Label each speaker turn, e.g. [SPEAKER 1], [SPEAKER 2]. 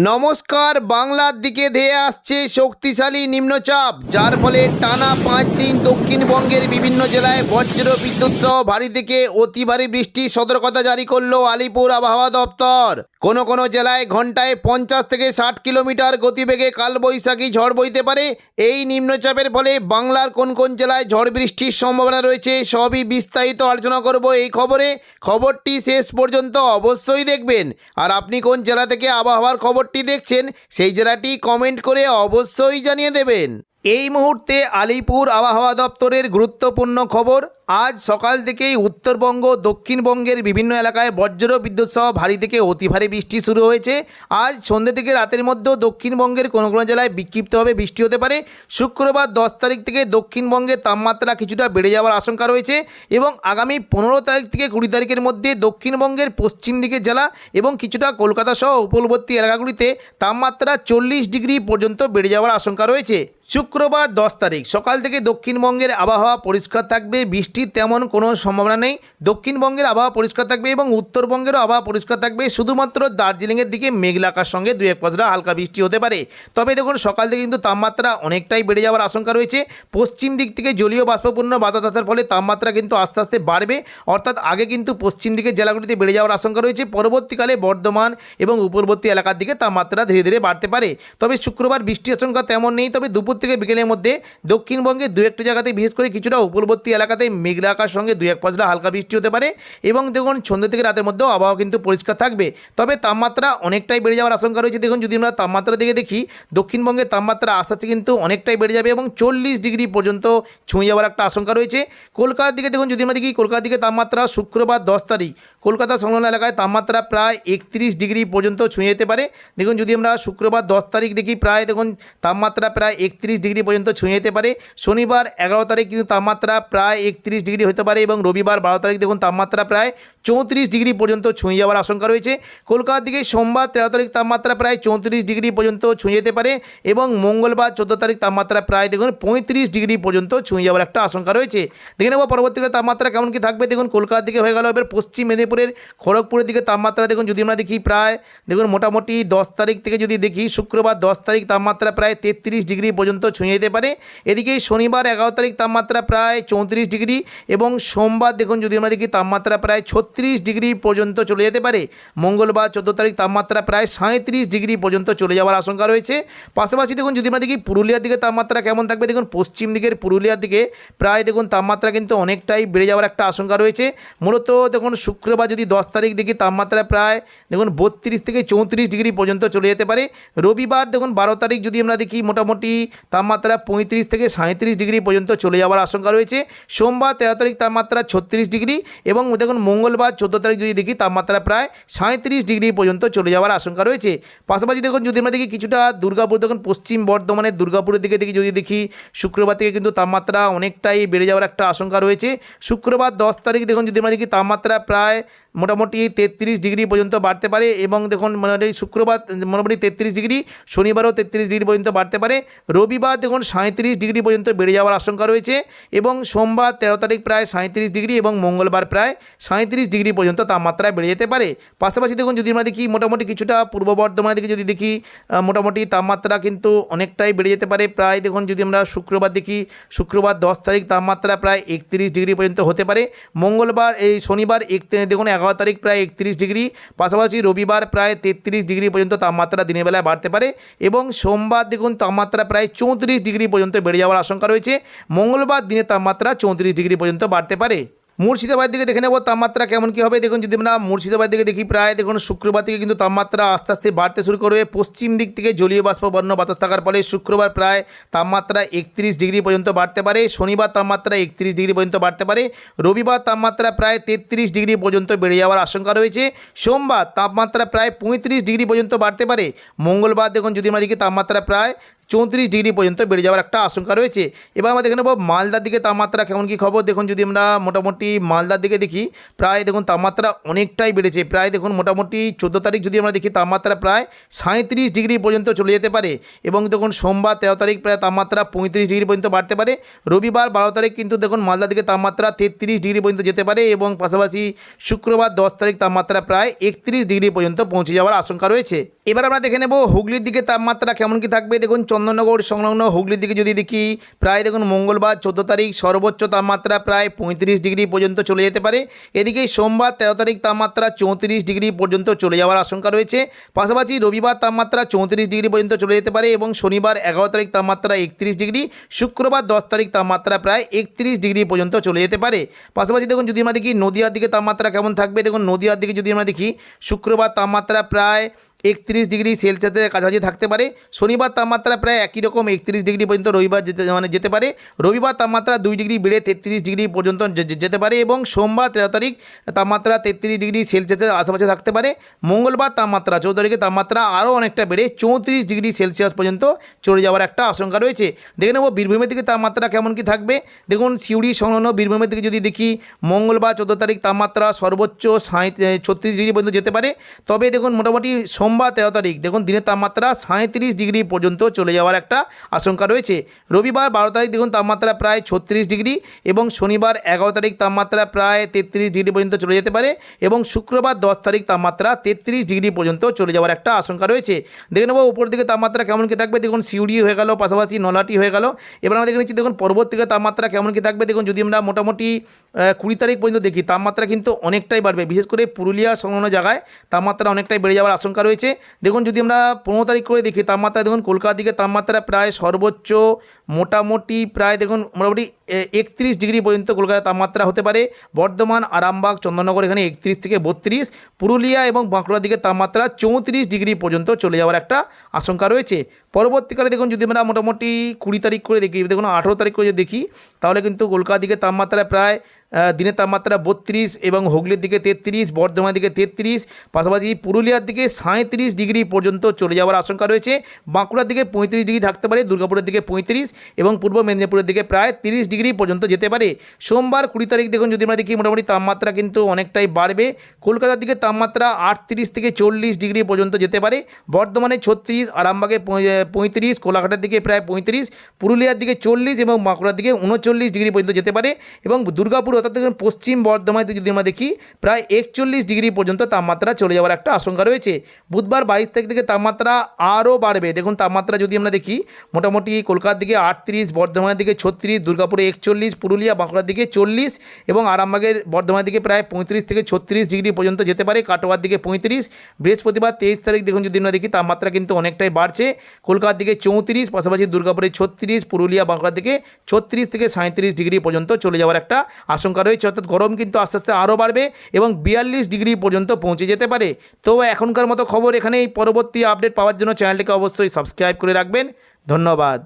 [SPEAKER 1] নমস্কার। বাংলার দিকে ধেয়ে আসছে শক্তিশালী নিম্নচাপ, যার ফলে টানা 5 দিন দক্ষিণবঙ্গের বিভিন্ন জেলায় বজ্র বিদ্যুৎ সহ ভারী থেকে অতি ভারী বৃষ্টির সতর্কতা জারি করলো আলিপুর আবহাওয়া দপ্তর। কোনো জেলায় ঘন্টায় 50 থেকে 60 কিলোমিটার গতিবেগে কালবৈশাখী ঝড় বইতে পারে। এই নিম্নচাপের ফলে বাংলার কোন জেলায় ঝড় বৃষ্টির সম্ভাবনা রয়েছে সবই বিস্তারিত আলোচনা করব এই খবরটি শেষ পর্যন্ত অবশ্যই দেখবেন। আর আপনি কোন জেলা থেকে আবহাওয়ার খবরটি দেখছেন সেই জেলাটি কমেন্ট করে অবশ্যই জানিয়ে দেবেন। এই মুহূর্তে আলিপুর আবহাওয়া দপ্তরের গুরুত্বপূর্ণ খবর। আজ সকাল থেকেই উত্তরবঙ্গ দক্ষিণবঙ্গের বিভিন্ন এলাকায় বজ্র বিদ্যুৎ সহ ভারী থেকে অতি ভারী বৃষ্টি শুরু হয়েছে। আজ সন্ধ্যে থেকে রাতের মধ্যেও দক্ষিণবঙ্গের কোনো জেলায় বিক্ষিপ্তভাবে বৃষ্টি হতে পারে। শুক্রবার 10 তারিখ থেকে দক্ষিণবঙ্গের তাপমাত্রা কিছুটা বেড়ে যাওয়ার আশঙ্কা রয়েছে এবং আগামী 15 তারিখ থেকে 20 তারিখের মধ্যে দক্ষিণবঙ্গের পশ্চিম দিকের জেলা এবং কিছুটা কলকাতা সহ উপকূলবর্তী এলাকাগুলিতে তাপমাত্রা 40 ডিগ্রি পর্যন্ত বেড়ে যাওয়ার আশঙ্কা রয়েছে। শুক্রবার 10 তারিখ সকাল থেকে দক্ষিণবঙ্গের আবহাওয়া পরিষ্কার থাকবে, বৃষ্টির তেমন কোনো সম্ভাবনা নেই। দক্ষিণবঙ্গের আবহাওয়া পরিষ্কার থাকবে এবং উত্তরবঙ্গেরও আবহাওয়া পরিষ্কার থাকবে। শুধুমাত্র দার্জিলিংয়ের দিকে মেঘলা আকাশের সঙ্গে 2-1 পশলা হালকা বৃষ্টি হতে পারে। তবে দেখুন সকাল থেকে কিন্তু তাপমাত্রা অনেকটাই বেড়ে যাওয়ার আশঙ্কা রয়েছে। পশ্চিম দিক থেকে জলীয় বাষ্পপূর্ণ বাতাস আসার ফলে তাপমাত্রা কিন্তু আস্তে আস্তে বাড়বে, অর্থাৎ আগে কিন্তু পশ্চিম দিকের জেলাগুলিতে বেড়ে যাওয়ার আশঙ্কা রয়েছে। পরবর্তীকালে বর্ধমান এবং উপকূলবর্তী এলাকার দিকে তাপমাত্রা ধীরে ধীরে বাড়তে পারে। তবে শুক্রবার বৃষ্টির আশঙ্কা তেমন নেই। তবে দুপুর থেকে বিকেলের মধ্যে দক্ষিণবঙ্গে 2-1 জায়গাতে বিশেষ করে কিছুটা উপকূলবর্তী এলাকাতে মেঘলা আকাশের সঙ্গে 2-1 পশলা হালকা বৃষ্টি হতে পারে এবং দেখুন সন্ধ্যা থেকে রাতের মধ্যেও আবহাওয়া কিন্তু পরিষ্কার থাকবে। তবে তাপমাত্রা অনেকটাই বেড়ে যাওয়ার আশঙ্কা রয়েছে। দেখুন যদি আমরা তাপমাত্রা দিকে দেখি, দক্ষিণবঙ্গের তাপমাত্রা আস্তে আস্তে কিন্তু অনেকটাই বেড়ে যাবে এবং 40 ডিগ্রি পর্যন্ত ছুঁয়ে যাওয়ার একটা আশঙ্কা রয়েছে। কলকাতার দিকে দেখুন যদি আমরা দেখি, কলকাতার দিকে তাপমাত্রা শুক্রবার 10 তারিখ কলকাতা সংলগ্ন এলাকায় তাপমাত্রা প্রায় 31 ডিগ্রি পর্যন্ত ছুঁয়ে যেতে পারে। দেখুন যদি আমরা শুক্রবার 10 তারিখ দেখি, প্রায় দেখুন তাপমাত্রা প্রায় 31 ডিগ্রি পর্যন্ত ছুঁয়ে যেতে পারে। শনিবার 11 তারিখ কিন্তু তাপমাত্রা প্রায় 31 ডিগ্রি হতে পারে এবং রবিবার 12 তারিখ দেখুন তাপমাত্রা প্রায় 34 ডিগ্রি পর্যন্ত ছুঁয়ে যাওয়ার আশঙ্কা রয়েছে। কলকাতার দিকে সোমবার 13 তারিখ তাপমাত্রা প্রায় 34 ডিগ্রি পর্যন্ত ছুঁয়ে যেতে পারে এবং মঙ্গলবার 14 তারিখ তাপমাত্রা প্রায় দেখুন 35 ডিগ্রি পর্যন্ত ছুঁয়ে যাওয়ার একটা আশঙ্কা রয়েছে। দেখে নেব পরবর্তীকালে তাপমাত্রা কেমন কি থাকবে। দেখুন কলকাতার দিকে হয়ে গেল। এবার পশ্চিম মেদিনীপুরের খড়গপুরের দিকে তাপমাত্রা দেখুন যদি আমরা দেখি, প্রায় দেখুন মোটামুটি 10 তারিখ থেকে যদি দেখি, শুক্রবার 10 তারিখ তাপমাত্রা প্রায় 33 ডিগ্রি পর্যন্ত ছুঁয়ে যেতে পারে। এদিকে শনিবার 11 তারিখ তাপমাত্রা প্রায় 34 ডিগ্রি এবং সোমবার দেখুন যদি আমরা দেখি তাপমাত্রা প্রায় 36 ডিগ্রি পর্যন্ত চলে যেতে পারে। মঙ্গলবার 14 তারিখ তাপমাত্রা প্রায় 37 ডিগ্রি পর্যন্ত চলে যাওয়ার আশঙ্কা রয়েছে। পাশাপাশি দেখুন যদি আমরা দেখি পুরুলিয়ার দিকে তাপমাত্রা কেমন থাকবে। দেখুন পশ্চিম দিকের পুরুলিয়ার দিকে প্রায় দেখুন তাপমাত্রা কিন্তু অনেকটাই বেড়ে যাওয়ার একটা আশঙ্কা রয়েছে। মূলত দেখুন শুক্রবার যদি 10 তারিখ দেখি, তাপমাত্রা প্রায় দেখুন 32 থেকে 34 ডিগ্রি পর্যন্ত চলে যেতে পারে। রবিবার দেখুন 12 তারিখ যদি আমরা দেখি, মোটামুটি তাপমাত্রা 35 থেকে 37 ডিগ্রি পর্যন্ত চলে যাওয়ার আশঙ্কা রয়েছে। সোমবার 13 তারিখ তাপমাত্রা 36 ডিগ্রি এবং দেখুন মঙ্গলবার 14 তারিখ যদি দেখি তাপমাত্রা প্রায় 37 ডিগ্রি পর্যন্ত চলে যাওয়ার আশঙ্কা রয়েছে। পাশাপাশি দেখুন যদি আমরা দেখি কিছুটা দুর্গাপুর, দেখুন পশ্চিম বর্ধমানের দুর্গাপুরের দিকে যদি দেখি, শুক্রবার থেকে কিন্তু তাপমাত্রা অনেকটাই বেড়ে যাওয়ার একটা আশঙ্কা রয়েছে। শুক্রবার 10 তারিখ দেখুন যদি আমরা দেখি তাপমাত্রা প্রায় মোটামুটি 33 ডিগ্রি পর্যন্ত বাড়তে পারে এবং দেখুন মোটামুটি শুক্রবার মোটামুটি 33 ডিগ্রি, শনিবারও 33 ডিগ্রি পর্যন্ত বাড়তে পারে। রবিবার দেখুন 37 ডিগ্রি পর্যন্ত বেড়ে যাওয়ার আশঙ্কা রয়েছে এবং সোমবার 13 তারিখ প্রায় 37 ডিগ্রি এবং মঙ্গলবার প্রায় 37 ডিগ্রি পর্যন্ত তাপমাত্রা বেড়ে যেতে পারে। পাশাপাশি দেখুন যদি আমরা দেখি মোটামুটি কিছুটা পূর্ব বর্ধমানের দিকে যদি দেখি, মোটামুটি তাপমাত্রা কিন্তু অনেকটাই বেড়ে যেতে পারে। প্রায় দেখুন যদি আমরা শুক্রবার দেখি, শুক্রবার 10 তারিখ তাপমাত্রা প্রায় 31 ডিগ্রি পর্যন্ত হতে পারে। মঙ্গলবার শনিবার দেখুন 11 তারিখ প্রায় 31 ডিগ্রি। পাশাপাশি রবিবার প্রায় 33 ডিগ্রি পর্যন্ত তাপমাত্রা দিনের বেলায় বাড়তে পারে এবং সোমবার দেখুন তাপমাত্রা প্রায় 34 ডিগ্রি পর্যন্ত বেড়ে যাওয়ার আশঙ্কা রয়েছে। মঙ্গলবার দিনের তাপমাত্রা 34 ডিগ্রি পর্যন্ত বাড়তে পারে। মুর্শিদাবাদ দিকে দেখে নেব তাপমাত্রা কেমন কী হবে। দেখুন যদি আমরা মুর্শিদাবাদ দিকে দেখি, প্রায় দেখুন শুক্রবার থেকে কিন্তু তাপমাত্রা আস্তে আস্তে বাড়তে শুরু করবে। পশ্চিম দিক থেকে জলীয় বাষ্পবর্ণ বাতাস থাকার ফলে শুক্রবার প্রায় তাপমাত্রা 31 ডিগ্রি পর্যন্ত বাড়তে পারে। শনিবার তাপমাত্রা 31 ডিগ্রি পর্যন্ত বাড়তে পারে। রবিবার তাপমাত্রা প্রায় 33 ডিগ্রি পর্যন্ত বেড়ে যাওয়ার আশঙ্কা রয়েছে। সোমবার তাপমাত্রা প্রায় 35 ডিগ্রি পর্যন্ত বাড়তে পারে। মঙ্গলবার দেখুন যদি আমরা দেখি তাপমাত্রা প্রায় 34 ডিগ্রি পর্যন্ত বেড়ে যাওয়ার একটা আশঙ্কা রয়েছে। এবার আমরা দেখে নেব মালদার দিকে তাপমাত্রা কেমন কী খবর। দেখুন যদি আমরা মোটামুটি মালদার দিকে দেখি, প্রায় দেখুন তাপমাত্রা অনেকটাই বেড়েছে। প্রায় দেখুন মোটামুটি 14 তারিখ যদি আমরা দেখি তাপমাত্রা প্রায় 37 ডিগ্রি পর্যন্ত চলে যেতে পারে। এবং দেখুন সোমবার 13 তারিখ প্রায় তাপমাত্রা 35 ডিগ্রি পর্যন্ত বাড়তে পারে। রবিবার 12 তারিখ কিন্তু দেখুন মালদার দিকে তাপমাত্রা 33 ডিগ্রি পর্যন্ত যেতে পারে। এবং পাশাপাশি শুক্রবার 10 তারিখ তাপমাত্রা প্রায় 31 ডিগ্রি পর্যন্ত পৌঁছে যাওয়ার আশঙ্কা রয়েছে। এবার আমরা দেখে নেব হুগলির দিকে তাপমাত্রা কেমন কি থাকবে। দেখুন চন্দননগর সংলগ্ন হুগলির দিকে যদি দেখি, প্রায় দেখুন মঙ্গলবার 14 তারিখ সর্বোচ্চ তাপমাত্রা প্রায় 35 ডিগ্রি পর্যন্ত চলে যেতে পারে। এদিকে সোমবার 13 তারিখ তাপমাত্রা 34 ডিগ্রি পর্যন্ত চলে যাওয়ার আশঙ্কা রয়েছে। পাশাপাশি রবিবার তাপমাত্রা 34 ডিগ্রি পর্যন্ত চলে যেতে পারে এবং শনিবার 11 তারিখ তাপমাত্রা 31 ডিগ্রি, শুক্রবার 10 তারিখ তাপমাত্রা প্রায় 31 ডিগ্রি পর্যন্ত চলে যেতে পারে। পাশাপাশি দেখুন যদি আমরা দেখি নদিয়ার দিকে তাপমাত্রা কেমন থাকবে। দেখুন নদিয়ার দিকে যদি আমরা দেখি, শুক্রবার তাপমাত্রা প্রায় 31 ডিগ্রি সেলসিয়াসের কাছাকাছি থাকতে পারে। শনিবার তাপমাত্রা প্রায় একই রকম 31 ডিগ্রি পর্যন্ত রবিবার যেতে পারে। রবিবার তাপমাত্রা 2 ডিগ্রি বেড়ে 33 ডিগ্রি পর্যন্ত যেতে পারে এবং সোমবার 13 তারিখ তাপমাত্রা 33 ডিগ্রি সেলসিয়াসের আশেপাশে থাকতে পারে। মঙ্গলবার তাপমাত্রা 14 তারিখে তাপমাত্রা আরও অনেকটা বেড়ে 34 ডিগ্রি সেলসিয়াস পর্যন্ত চলে যাওয়ার একটা আশঙ্কা রয়েছে। দেখে নেব বীরভূমের দিকে তাপমাত্রা কেমন কি থাকবে। দেখুন সিউড়ি সংলগ্ন বীরভূমের দিকে যদি দেখি, মঙ্গলবার 14 তারিখ তাপমাত্রা সর্বোচ্চ 36 ডিগ্রি পর্যন্ত যেতে পারে। তবে দেখুন মোটামুটি সোমবার 13 তারিখ দেখুন দিনের তাপমাত্রা 37 ডিগ্রি পর্যন্ত চলে যাওয়ার একটা আশঙ্কা রয়েছে। রবিবার 12 তারিখ দেখুন তাপমাত্রা প্রায় 36 ডিগ্রি এবং শনিবার 11 তারিখ তাপমাত্রা প্রায় 33 ডিগ্রি পর্যন্ত চলে যেতে পারে এবং শুক্রবার 10 তারিখ তাপমাত্রা 33 ডিগ্রি পর্যন্ত চলে যাওয়ার একটা আশঙ্কা রয়েছে। দেখে নেব উপর দিকে তাপমাত্রা কেমন কি থাকবে। দেখুন সিউড়ি হয়ে গেল, পাশাপাশি নলাটি হয়ে গেল। এবার আমরা দেখে নিচ্ছি দেখুন পরবর্তীকালে তাপমাত্রা কেমন কি থাকবে। দেখুন যদি আমরা মোটামুটি 20 তারিখ পর্যন্ত দেখি, তাপমাত্রা কিন্তু অনেকটাই বাড়বে। বিশেষ করে পুরুলিয়া সংলগ্ন জায়গায় তাপমাত্রা অনেকটাই বেড়ে যাওয়ার আশঙ্কা রয়েছে। দেখুন যদি আমরা 15 তারিখ করে দেখি তাপমাত্রা, দেখুন কলকাতার দিকে তাপমাত্রা প্রায় সর্বোচ্চ মোটামুটি প্রায় দেখুন মোটামুটি 31 ডিগ্রি পর্যন্ত কলকাতার তাপমাত্রা হতে পারে। বর্ধমান, আরামবাগ, চন্দননগর এখানে 31 থেকে 32, পুরুলিয়া এবং বাঁকুড়ার দিকে তাপমাত্রা 34 ডিগ্রি পর্যন্ত চলে যাওয়ার একটা আশঙ্কা রয়েছে। পরবর্তীকালে দেখুন যদি আমরা মোটামুটি 20 তারিখ করে দেখি, দেখুন 18 তারিখ করে যদি দেখি, তাহলে কিন্তু কলকাতার দিকে তাপমাত্রা প্রায় দিনের তাপমাত্রা 32 এবং হুগলির দিকে 33, বর্ধমানের দিকে 33, পাশাপাশি পুরুলিয়ার দিকে 37 ডিগ্রি পর্যন্ত চলে যাওয়ার আশঙ্কা রয়েছে। বাঁকুড়ার দিকে 35 ডিগ্রি থাকতে পারে, দুর্গাপুরের দিকে 35 এবং পূর্ব মেদিনীপুরের দিকে প্রায় 30 ডিগ্রি পর্যন্ত যেতে পারে। সোমবার 20 তারিখ দেখুন যদি আমরা দেখি মোটামুটি তাপমাত্রা কিন্তু অনেকটাই বাড়বে। কলকাতার দিকে তাপমাত্রা 38 থেকে 40 ডিগ্রি পর্যন্ত যেতে পারে। বর্ধমানে 36, আরামবাগে 35, কোলাঘাটের দিকে প্রায় 35, পুরুলিয়ার দিকে 40 এবং বাঁকুড়ার দিকে 39 ডিগ্রি পর্যন্ত যেতে পারে এবং দুর্গাপুর অর্থাৎ দেখুন পশ্চিম বর্ধমানে যদি আমরা দেখি প্রায় 41 ডিগ্রি পর্যন্ত তাপমাত্রা চলে যাওয়ার একটা আশঙ্কা রয়েছে। বুধবার 22 তারিখ থেকে তাপমাত্রা আরও বাড়বে। দেখুন তাপমাত্রা যদি আমরা দেখি মোটামুটি কলকাতার দিকে 38, বর্ধমানের দিকে 36, দুর্গাপুরে 41, পুরুলিয়া বাঁকুড়ার দিকে 40 এবং আরামবাগের বর্ধমানের দিকে প্রায় 35 থেকে 36 ডিগ্রি পর্যন্ত যেতে পারে। কাটোয়ার দিকে 35। বৃহস্পতিবার 23 তারিখ দেখুন যদি আমরা দেখি তাপমাত্রা কিন্তু অনেকটাই বাড়ছে। কলকাতার দিকে 34, পাশাপাশি দুর্গাপুরে 36, পুরুলিয়া বাঁকুড়ার দিকে 36 থেকে 37 ডিগ্রি পর্যন্ত চলে যাওয়ার একটা আশঙ্কা রয়েছে। অর্থাৎ গরম কিন্তু আস্তে আস্তে আরও বাড়বে এবং 42 ডিগ্রি পর্যন্ত পৌঁছে যেতে পারে। তো এখনকার মতো খবর এখানেই। পরবর্তী আপডেট পাওয়ার জন্য চ্যানেলটিকে অবশ্যই সাবস্ক্রাইব করে রাখবেন। ধন্যবাদ।